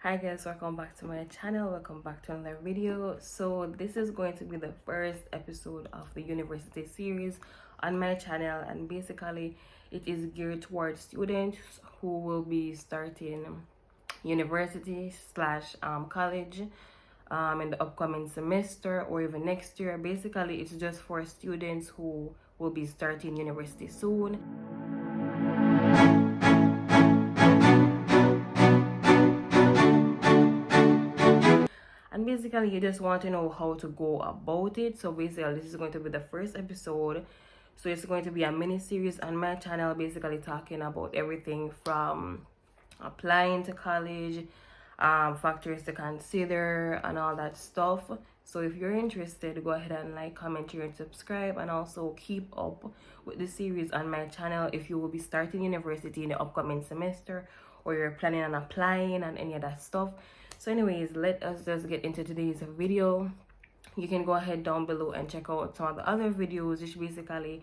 Hi guys, welcome back to my channel. Welcome back to another video. So this is going to be the first episode of the university series on my channel, and basically it is geared towards students who will be starting university slash college in the upcoming semester or even next year. Basically it's just for students who will be starting university soon. And basically you just want to know how to go about it. So basically this is going to be the first episode, so it's going to be a mini series on my channel, basically talking about everything from applying to college, factors to consider and all that stuff. So if you're interested, go ahead and like, comment, share and subscribe, and also keep up with the series on my channel if you will be starting university in the upcoming semester, or you're planning on applying and any of that stuff. So anyways, let us just get into today's video. You can go ahead down below and check out some of the other videos, which basically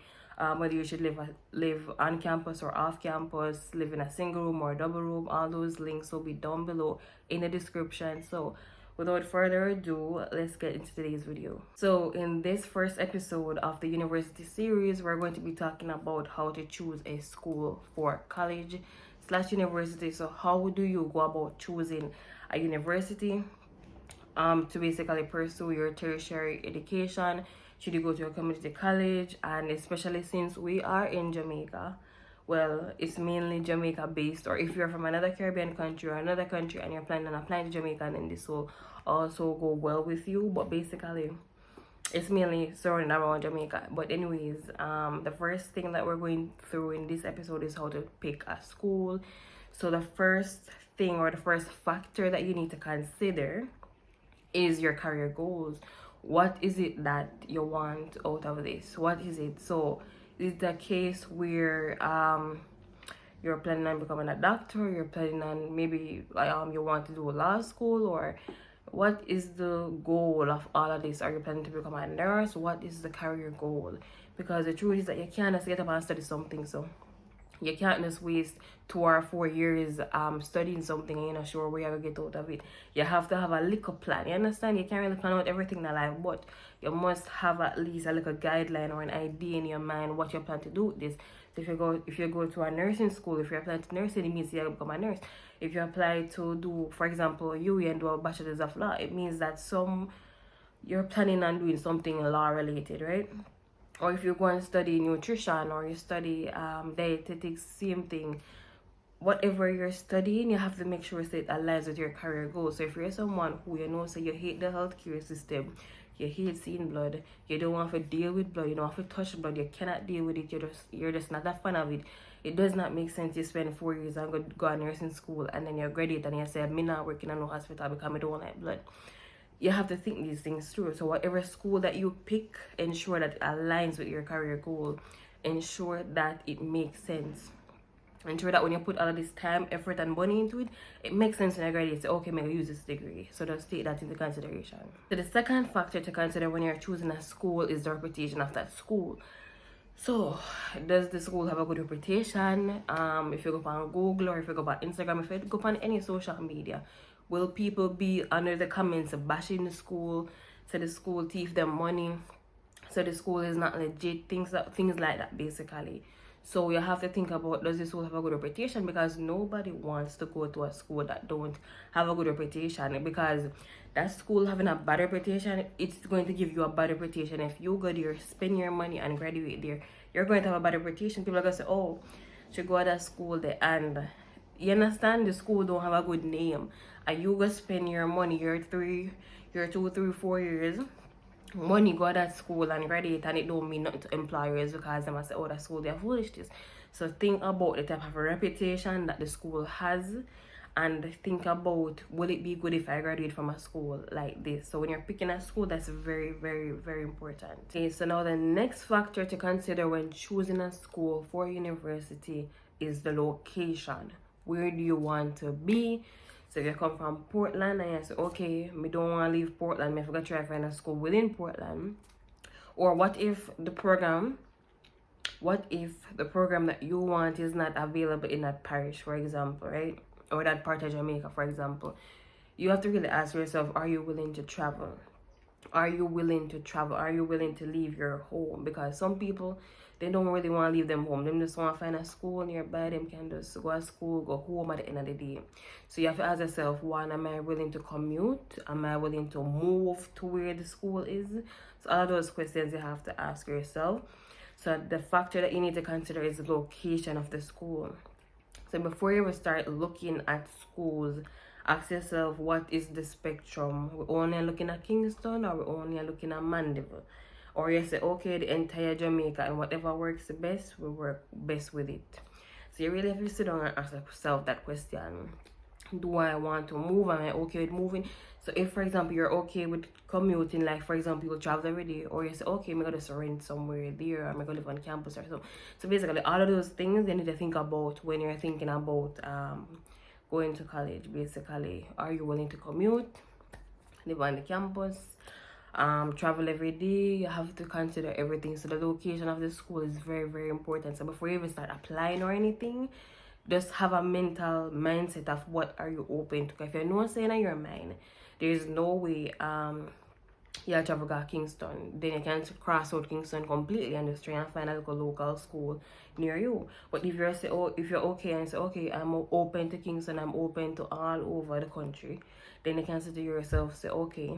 whether you should live on campus or off campus, live in a single room or a double room. All those links will be down below in the description. So without further ado, let's get into today's video. So in this first episode of the university series, we're going to be talking about how to choose a school for college slash university. So how do you go about choosing a university to basically pursue your tertiary education? Should you go to a community college? And especially since we are in Jamaica, well, it's mainly Jamaica based, or if you're from another Caribbean country or another country and you're planning on applying to Jamaica, then this will also go well with you. But basically it's mainly surrounding around Jamaica. But anyways, the first thing that we're going through in this episode is how to pick a school. So the first thing, or the first factor that you need to consider, is your career goals. What is it that you want out of this? What is it? So is the case where you're planning on becoming a doctor, you're planning on maybe you want to do law school, or what is the goal of all of this? Are you planning to become a nurse? What is the career goal? Because the truth is that you can't just get up and study something. So you can't just waste 2 or 4 years studying something and you're not sure where you're gonna get out of it. You have to have a little plan. You understand? You can't really plan out everything in life, but you must have at least a little guideline or an idea in your mind what you plan to do with this. So if you go to a nursing school, if you're applying to nursing, it means you're become a nurse. If you apply to do, for example, UE and do a bachelor's of law, it means that you're planning on doing something law related, right? Or if you go and study nutrition, or you study dietetics, same thing. Whatever you're studying, you have to make sure that it aligns with your career goals. So if you're someone who so you hate the healthcare system, you hate seeing blood, you don't want to deal with blood, you don't want to touch blood, you cannot deal with it, you're just not a fan of it. It does not make sense you spend 4 years and go to nursing school and then you graduate and you say, I'm not working in no hospital because I don't like blood. You have to think these things through. So whatever school that you pick, ensure that it aligns with your career goal. Ensure that it makes sense. Ensure that when you put all of this time, effort and money into it, it makes sense when you graduate. Say, okay, maybe use this degree. So just take that into consideration. So the second factor to consider when you're choosing a school is the reputation of that school. So does the school have a good reputation? If you go on Google, or if you go on Instagram, if you go on any social media, will people be under the comments bashing the school, so the school thief them money, so the school is not legit, things like that basically. So you have to think about, does this school have a good reputation? Because nobody wants to go to a school that don't have a good reputation, because that school having a bad reputation, it's going to give you a bad reputation. If you go there, spend your money and graduate there, you're going to have a bad reputation. People are going to say, oh, she go to that school there, and you understand, the school don't have a good name, and you go spend your money, your 2, 3, 4 years money, go to that school and graduate, and it don't mean nothing to employers, because they must say, oh, that school, they're foolishness. So think about the type of reputation that the school has, and think about, will it be good if I graduate from a school like this? So when you're picking a school, that's very, very, very important. Okay, so now the next factor to consider when choosing a school for university is the location. Where do you want to be? So if you come from Portland and you say, okay, me don't want to leave Portland, I forgot to try to find a school within Portland. Or what if the program that you want is not available in that parish, for example, right? Or that part of Jamaica, for example. you have to really ask yourself, are you willing to travel? Are you willing to travel? Are you willing to leave your home? Because some people, they don't really want to leave them home. They just want to find a school nearby. Them can just go to school, go home at the end of the day. So you have to ask yourself, one, am I willing to commute? Am I willing to move to where the school is? So all of those questions you have to ask yourself. So the factor that you need to consider is the location of the school. So before you ever start looking at schools, ask yourself, what is the spectrum? We're only looking at Kingston, or we're only looking at Mandeville? Or you say, okay, the entire Jamaica, and whatever works the best, we work best with it. So you really have to sit down and ask yourself that question. Do I want to move? Am I okay with moving? So if, for example, you're okay with commuting, like, for example, you travel every day, or you say, okay, I'm going to just rent somewhere there, or I'm going to live on campus or so. So basically, all of those things you need to think about when you're thinking about going to college. Basically, are you willing to commute, live on the campus, travel every day? You have to consider everything. So the location of the school is very, very important. So before you even start applying or anything, just have a mental mindset of what are you open to. If you're not saying in your mind, there's no way you have to go to Kingston, then you can cross out Kingston completely and just try and find a local school near you. But if you're say, oh, if you're okay and say, okay, I'm open to Kingston, I'm open to all over the country, then you can say to yourself, say, okay,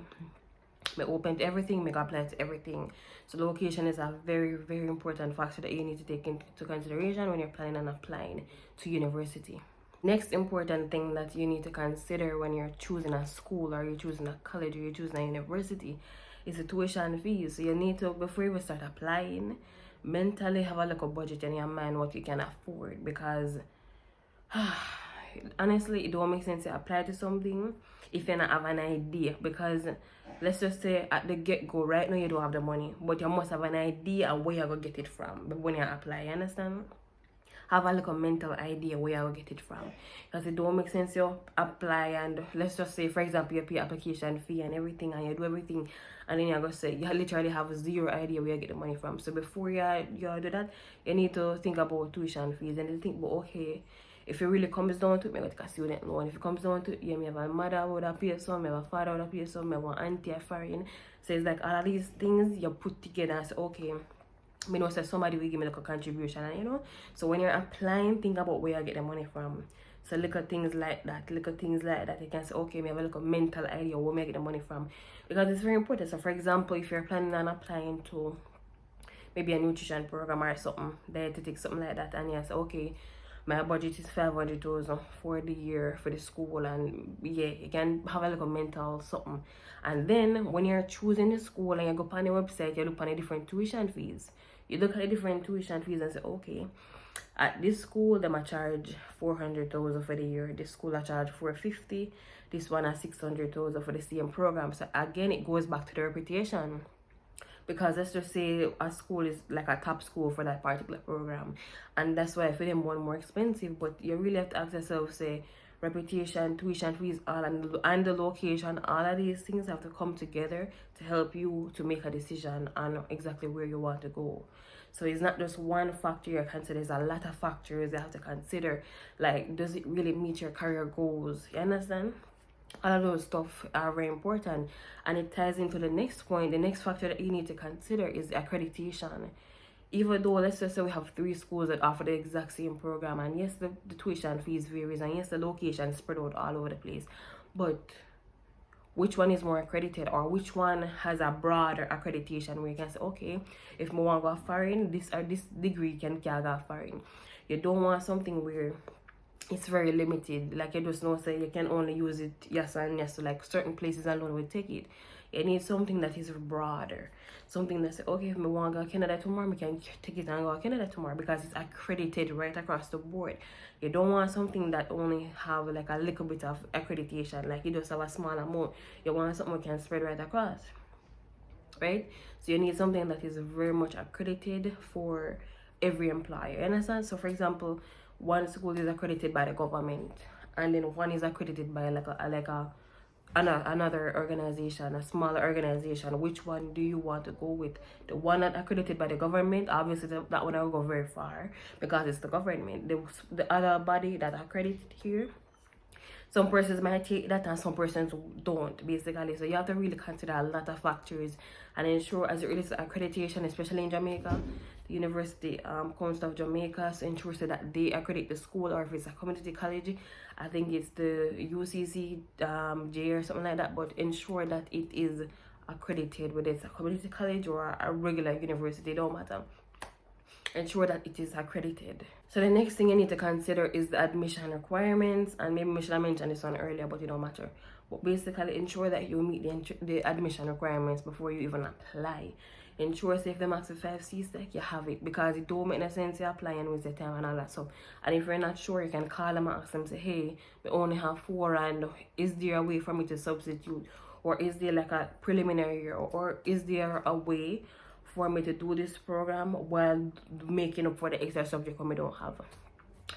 I'm open to everything, make apply to everything. So location is a very, very important factor that you need to take into consideration when you're planning on applying to university. Next important thing that you need to consider when you're choosing a school, or you're choosing a college, or you're choosing a university, is the tuition fees. So you need to, before you start applying, mentally have a little budget in your mind what you can afford. Because honestly, it don't make sense to apply to something if you don't have an idea. Because let's just say at the get-go, right now you don't have the money, but you must have an idea of where you're going to get it from when you apply, you understand? Have a little mental idea where you'll get it from. Because it don't make sense you apply and let's just say, for example, you pay application fee and everything and you do everything, and then you're going to say you literally have zero idea where you get the money from. So before you do that, you need to think about tuition fees and you think, but okay, if it really comes down to it, I take a student loan. If it comes down to it, yeah, I have a mother who would pay some, I have a father who would pay some, I have an auntie, a foreign. So it's like all of these things you put together and say, okay, I know say somebody will give me like a contribution, and you know. So when you're applying, think about where you get the money from. So little things like that, you can say, okay, I have a little mental idea where I get the money from, because it's very important. So for example, if you're planning on applying to maybe a nutrition program or something, dietetic, something like that, and you say, okay, my budget is 500,000 for the year for the school, and yeah, you can have a little mental something. And then when you're choosing the school and you go on the website, you look on the different tuition fees. You look at the different tuition fees and say, okay, at this school them I charge 400,000 for the year. This school I charge 450. This one at 600,000 for the same program. So again, it goes back to the reputation. Because let's just say a school is like a top school for that particular program, and that's why I feel them one more expensive. But you really have to ask yourself, say, reputation, tuition fees, all and the location, all of these things have to come together to help you to make a decision on exactly where you want to go. So it's not just one factor you consider, there's a lot of factors you have to consider. Like, does it really meet your career goals? You understand? All of those stuff are very important, and it ties into the next point. The next factor that you need to consider is accreditation. Even though let's just say we have 3 schools that offer the exact same program, and yes, the tuition fees varies, and yes, the location is spread out all over the place, but which one is more accredited, or which one has a broader accreditation where you can say, okay, if I want to go foreign, this degree can go foreign. You don't want something where it's very limited, like you just know say you can only use it yes and yes, so like certain places alone will take it. You need something that is broader, something that say, okay, if I want to go to Canada tomorrow, I can take it and go to Canada tomorrow, because it's accredited right across the board. You don't want something that only have like a little bit of accreditation, like you just have a small amount. You want something that can spread right across, right? So you need something that is very much accredited for every employer, you understand? So for example, one school is accredited by the government, and then one is accredited by another organization, a smaller organization. Which one do you want to go with? The one that accredited by the government, obviously that one will go very far because it's the government. The other body that accredited here, some persons might take that and some persons don't, basically. So you have to really consider a lot of factors and ensure, as it relates to accreditation, especially in Jamaica, the University Council of Jamaica, so ensure so that they accredit the school, or if it's a community college, I think it's the UCC J or something like that, but ensure that it is accredited, whether it's a community college or a regular university, don't matter. Ensure that it is accredited. So the next thing you need to consider is the admission requirements, and maybe we should have mentioned this one earlier, but it don't matter. But basically, ensure that you meet the admission requirements before you even apply. Ensure, say if the max is 5 C-Sec, you have it, because it don't make no sense you apply and waste your time and all that stuff. And if you're not sure, you can call them and ask them, say, hey, we only have 4, and is there a way for me to substitute? Or is there like a preliminary year? Or is there a way for me to do this program while making up for the extra subject we don't have?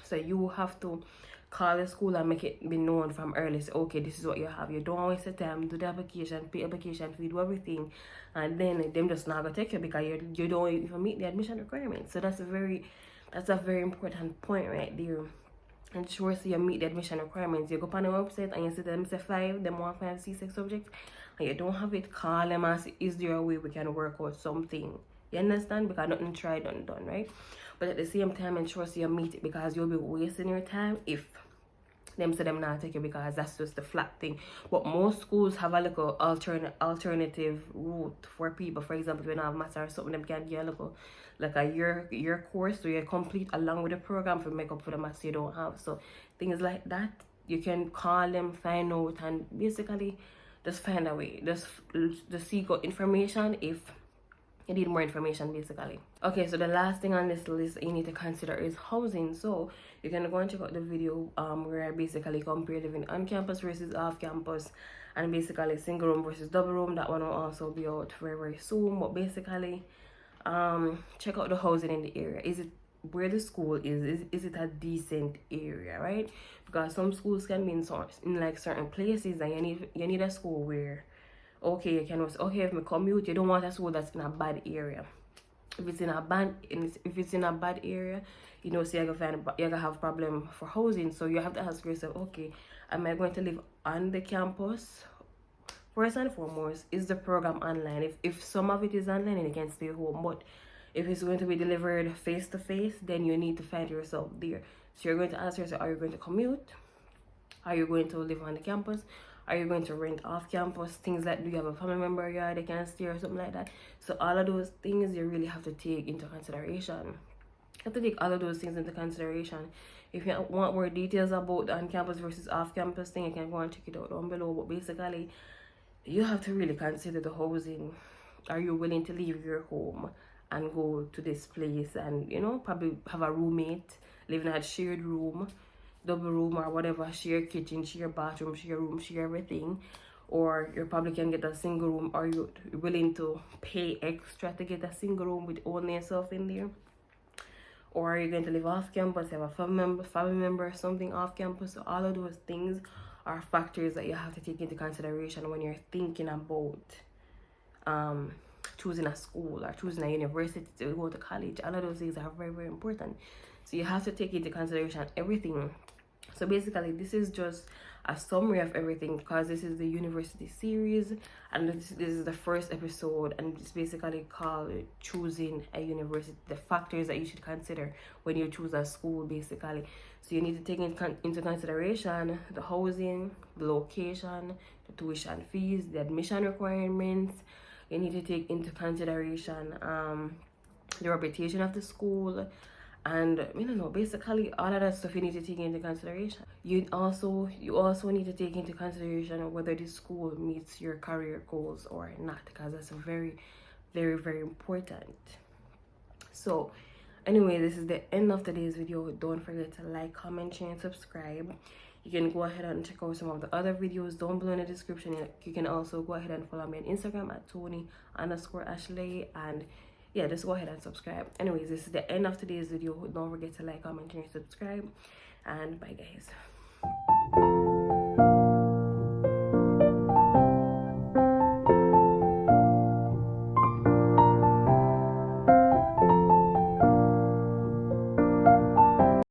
So you have to call the school and make it be known from early. Say, okay, this is what you have. You don't waste the time, do the application, pay application fee, do everything, and then them just not gonna take you because you don't even meet the admission requirements. So that's a very important point right there. Ensure so you meet the admission requirements. You go on the website and you see them say 5, them want 5 C6 subjects, and you don't have it, call them and say, is there a way we can work out something? You understand? Because nothing tried, nothing done, right? But at the same time, ensure so you meet it, because you'll be wasting your time if them say them not take you, because that's just the flat thing. But most schools have a little alternative route for people. For example, if you don't have maths or something, them can get a little like a year course, so you complete along with the program to make up for the maths you don't have. So things like that, you can call them, find out, and basically just find a way. Just seek out information if you need more information, basically. Okay, so the last thing on this list you need to consider is housing. So you can go and check out the video where I basically compare living on campus versus off campus, and basically single room versus double room. That one will also be out very soon. But basically check out the housing in the area. Is it where the school is it a decent area, right? Because some schools can be in like certain places, and you need a school where, okay, you can also, okay, if me commute, you don't want a school that's in a bad area. If it's in a bad area, you know, so you're gonna have problem for housing. So you have to ask yourself, okay, am I going to live on the campus? First and foremost, is the program online? If some of it is online, and you can stay home. But if it's going to be delivered face to face, then you need to find yourself there. So you're going to ask yourself, are you going to commute? Are you going to live on the campus? Are you going to rent off campus? Things like, do you have a family member here they can stay or something like that? So all of those things you really have to take into consideration. You have to take all of those things into consideration. If you want more details about the on-campus versus off-campus thing, you can go and check it out down below. But basically, you have to really consider the housing. Are you willing to leave your home and go to this place and, you know, probably have a roommate, live in a shared room, double room or whatever, share kitchen, share bathroom, share room, share everything? Or you probably can get a single room. Are you willing to pay extra to get a single room with only yourself in there? Or are you going to live off campus, have a family member, something off campus? So all of those things are factors that you have to take into consideration when you're thinking about choosing a school or choosing a university to go to college. All of those things are very important. So you have to take into consideration everything. So basically, this is just a summary of everything, because this is the university series, and this is the first episode, and it's basically called choosing a university, the factors that you should consider when you choose a school, basically. So you need to take into consideration the housing, the location, the tuition fees, the admission requirements. You need to take into consideration the reputation of the school, and I don't know, basically all of that stuff you need to take into consideration. You also need to take into consideration whether the school meets your career goals or not, because that's very important. So anyway, this is the end of today's video. Don't forget to like, comment, share, and subscribe. You can go ahead and check out some of the other videos down below in the description. You can also go ahead and follow me on Instagram at Toni_Ashlaay, and yeah, just go ahead and subscribe. Anyways, this is the end of today's video. Don't forget to like, comment, and subscribe, and bye guys.